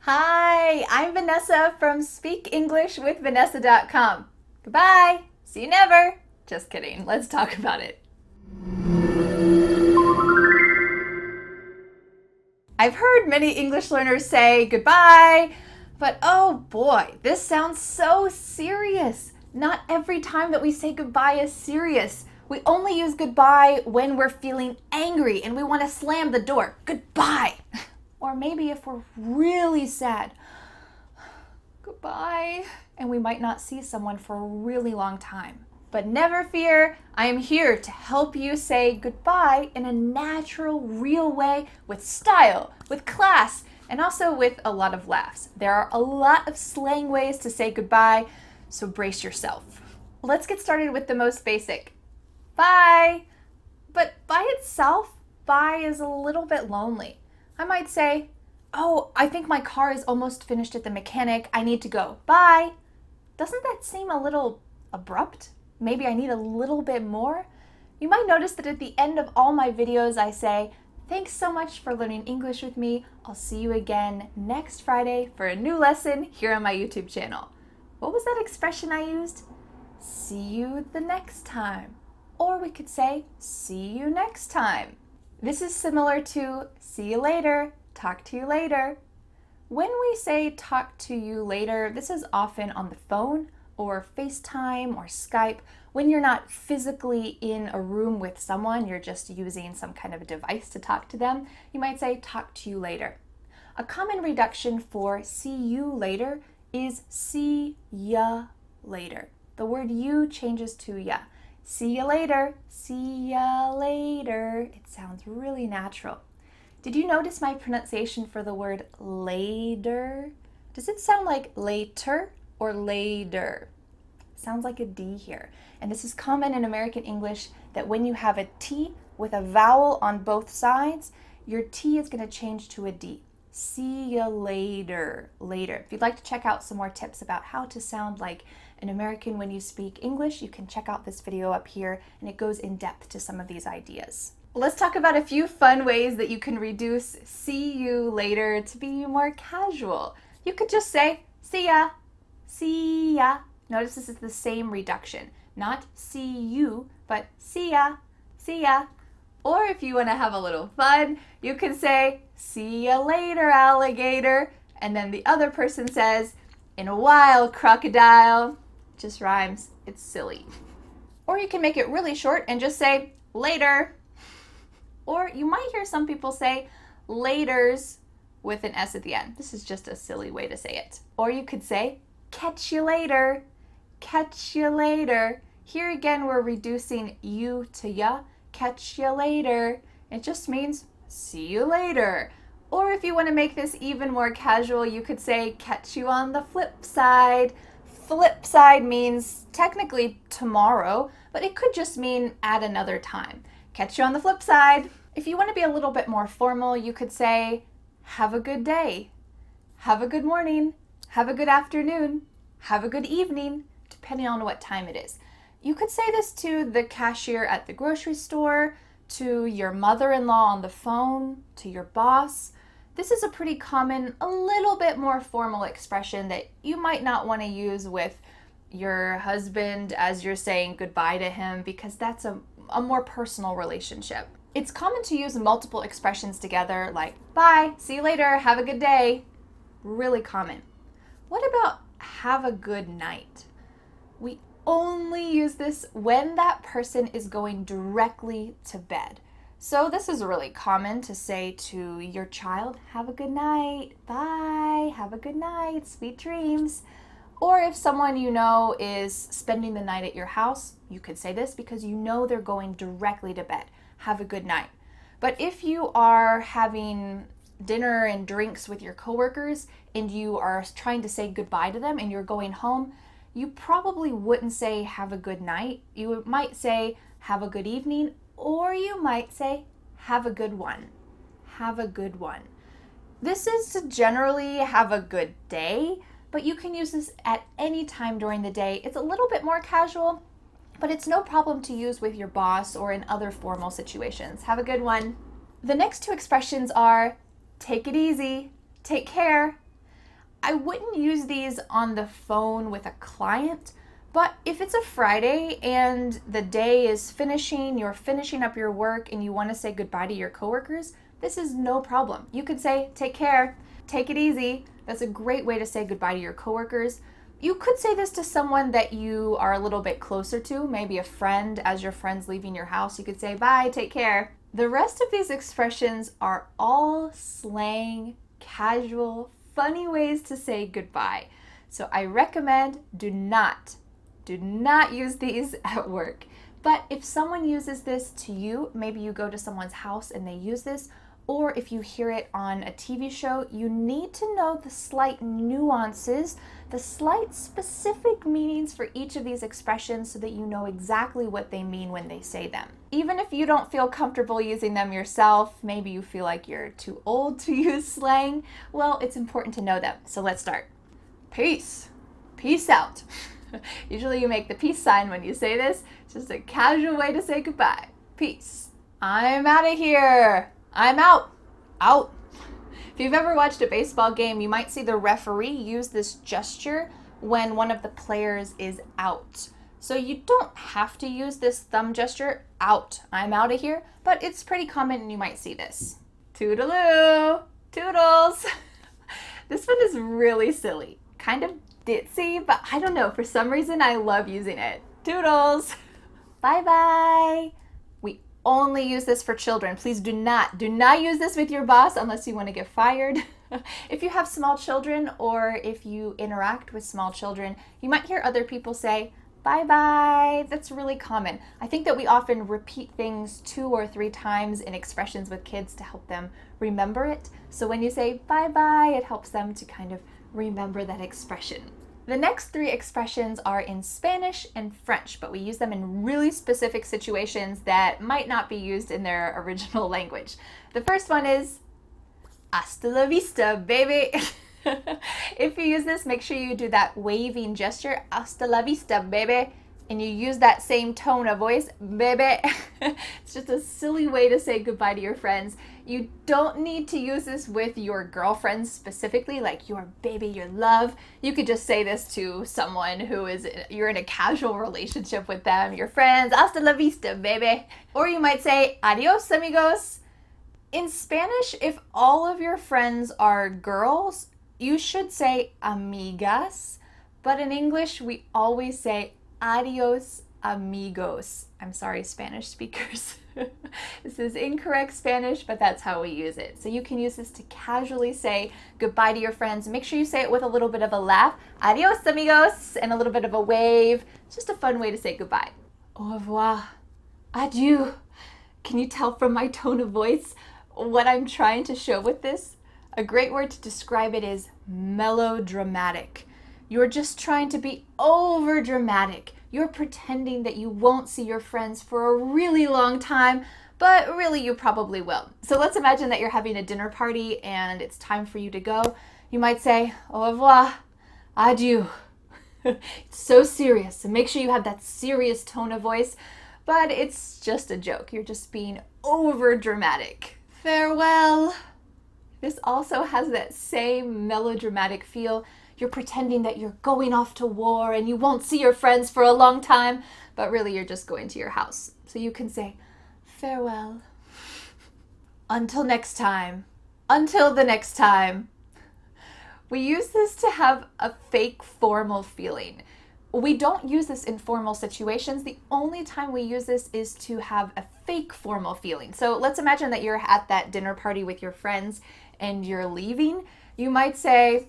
Hi, I'm Vanessa from SpeakEnglishWithVanessa.com. Goodbye. See you never. Just kidding. Let's talk about it. I've heard many English learners say goodbye, but oh boy, this sounds so serious. Not every time that we say goodbye is serious. We only use goodbye when we're feeling angry and we want to slam the door. Goodbye. Or maybe if we're really sad, goodbye, and we might not see someone for a really long time. But never fear, I am here to help you say goodbye in a natural, real way with style, with class, and also with a lot of laughs. There are a lot of slang ways to say goodbye, so brace yourself. Let's get started with the most basic. Bye. But by itself, bye is a little bit lonely. I might say, oh, I think my car is almost finished at the mechanic. I need to go. Bye. Doesn't that seem a little abrupt? Maybe I need a little bit more? You might notice that at the end of all my videos, I say, thanks so much for learning English with me. I'll see you again next Friday for a new lesson here on my YouTube channel. What was that expression I used? See you the next time. Or we could say, see you next time. This is similar to see you later, talk to you later. When we say talk to you later, this is often on the phone or FaceTime or Skype. When you're not physically in a room with someone, you're just using some kind of a device to talk to them, you might say talk to you later. A common reduction for see you later is see ya later. The word you changes to ya. See you later. See ya later. It sounds really natural. Did you notice my pronunciation for the word later? Does it sound like later or later? Sounds like a D here. And this is common in American English that when you have a T with a vowel on both sides, your T is going to change to a D. See ya later, later. If you'd like to check out some more tips about how to sound like an American when you speak English, you can check out this video up here, and it goes in depth to some of these ideas. Let's talk about a few fun ways that you can reduce see you later to be more casual. You could just say see ya, see ya. Notice this is the same reduction. Not see you, but see ya, see ya. Or if you want to have a little fun, you can say, see ya later, alligator. And then the other person says, in a while, crocodile. Just rhymes. It's silly. Or you can make it really short and just say, later. Or you might hear some people say, laters with an S at the end. This is just a silly way to say it. Or you could say, catch you later. Catch you later. Here again, we're reducing you to ya. Catch you later. It just means see you later. Or if you want to make this even more casual, you could say catch you on the flip side. Flip side means technically tomorrow, but it could just mean at another time. Catch you on the flip side. If you want to be a little bit more formal, you could say have a good day. Have a good morning. Have a good afternoon. Have a good evening, depending on what time it is. You could say this to the cashier at the grocery store, to your mother-in-law on the phone, to your boss. This is a pretty common, a little bit more formal expression that you might not want to use with your husband as you're saying goodbye to him, because that's a more personal relationship. It's common to use multiple expressions together, like bye, see you later, have a good day. Really common. What about have a good night? We only use this when that person is going directly to bed. So this is really common to say to your child, have a good night, bye, have a good night, sweet dreams. Or if someone you know is spending the night at your house, you could say this because you know they're going directly to bed. Have a good night. But if you are having dinner and drinks with your coworkers and you are trying to say goodbye to them and you're going home, you probably wouldn't say have a good night. You might say have a good evening, or you might say have a good one. Have a good one. This is to generally have a good day, but you can use this at any time during the day. It's a little bit more casual, but it's no problem to use with your boss or in other formal situations. Have a good one. The next two expressions are take it easy, take care. I wouldn't use these on the phone with a client, but if it's a Friday and the day is finishing, you're finishing up your work and you want to say goodbye to your coworkers, this is no problem. You could say, take care, take it easy. That's a great way to say goodbye to your coworkers. You could say this to someone that you are a little bit closer to, maybe a friend. As your friend's leaving your house, you could say, bye, take care. The rest of these expressions are all slang, casual, funny ways to say goodbye. So I recommend do not use these at work. But if someone uses this to you, maybe you go to someone's house and they use this, or if you hear it on a TV show, you need to know the slight nuances, the slight specific meanings for each of these expressions so that you know exactly what they mean when they say them. Even if you don't feel comfortable using them yourself, maybe you feel like you're too old to use slang, well, it's important to know them. So let's start. Peace. Peace out. Usually you make the peace sign when you say this. It's just a casual way to say goodbye. Peace. I'm out of here. I'm out. Out. If you've ever watched a baseball game, you might see the referee use this gesture when one of the players is out. So you don't have to use this thumb gesture, out. I'm out of here, but it's pretty common and you might see this. Toodaloo. Toodles. This one is really silly. Kind of ditzy, but I don't know. For some reason, I love using it. Toodles. Bye-bye. We only use this for children. Please do not use this with your boss unless you want to get fired. If you have small children or if you interact with small children, you might hear other people say, bye-bye. That's really common. I think that we often repeat things 2 or 3 times in expressions with kids to help them remember it. So when you say bye-bye, it helps them to kind of remember that expression. The next 3 expressions are in Spanish and French, but we use them in really specific situations that might not be used in their original language. The first one is hasta la vista, baby. If you use this, make sure you do that waving gesture, hasta la vista, baby, and you use that same tone of voice, baby. It's just a silly way to say goodbye to your friends. You don't need to use this with your girlfriends specifically, like your baby, your love. You could just say this to someone who you're in a casual relationship with them, your friends, hasta la vista, baby. Or you might say, adios, amigos. In Spanish, if all of your friends are girls, you should say amigas. But in English, we always say adios, amigos. I'm sorry, Spanish speakers. This is incorrect Spanish, but that's how we use it. So you can use this to casually say goodbye to your friends. Make sure you say it with a little bit of a laugh. Adios, amigos, and a little bit of a wave. It's just a fun way to say goodbye. Au revoir. Adieu. Can you tell from my tone of voice what I'm trying to show with this? A great word to describe it is melodramatic. You're just trying to be over dramatic. You're pretending that you won't see your friends for a really long time, but really you probably will. So let's imagine that you're having a dinner party and it's time for you to go. You might say, au revoir, adieu. It's so serious, so make sure you have that serious tone of voice, but it's just a joke. You're just being over dramatic. Farewell. This also has that same melodramatic feel. You're pretending that you're going off to war and you won't see your friends for a long time, but really you're just going to your house. So you can say, farewell. Until next time. Until the next time. We use this to have a fake formal feeling. We don't use this in formal situations. The only time we use this is to have a fake formal feeling. So let's imagine that you're at that dinner party with your friends and you're leaving. You might say,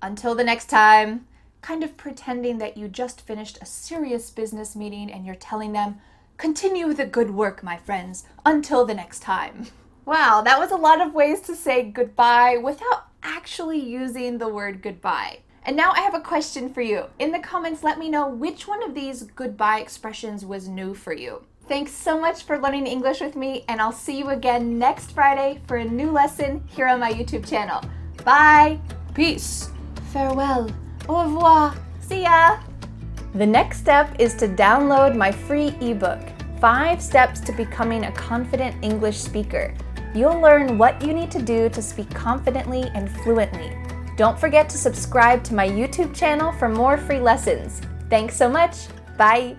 until the next time, kind of pretending that you just finished a serious business meeting and you're telling them, continue the good work, my friends, until the next time. Wow, that was a lot of ways to say goodbye without actually using the word goodbye. And now I have a question for you. In the comments, let me know which one of these goodbye expressions was new for you. Thanks so much for learning English with me, and I'll see you again next Friday for a new lesson here on my YouTube channel. Bye! Peace! Farewell. Au revoir. See ya. The next step is to download my free ebook, 5 Steps to Becoming a Confident English Speaker. You'll learn what you need to do to speak confidently and fluently. Don't forget to subscribe to my YouTube channel for more free lessons. Thanks so much. Bye.